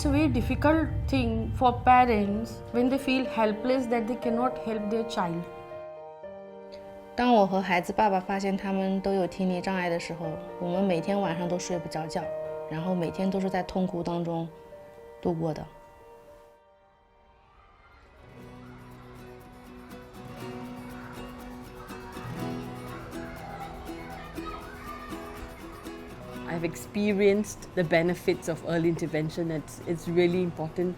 it's a very difficult thing for parents when they feel helpless that they cannot help their child. 当我和孩子爸爸发现他们都有听力障碍的时候，我们每天晚上都睡不着觉，然后每天都是在痛苦当中度过的。I've experienced the benefits of early intervention. It's really important.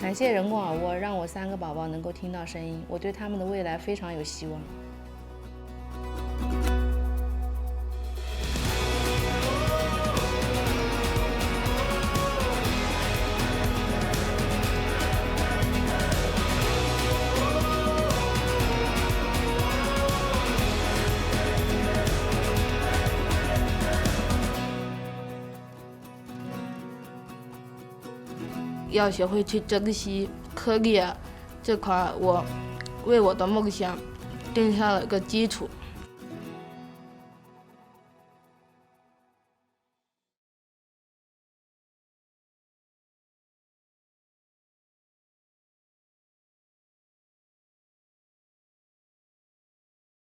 感谢人工耳蜗，让我3个宝宝能够听到声音，我对他们的未来非常有希望。要学会去珍惜课业这块，我为我的梦想定下了个基础。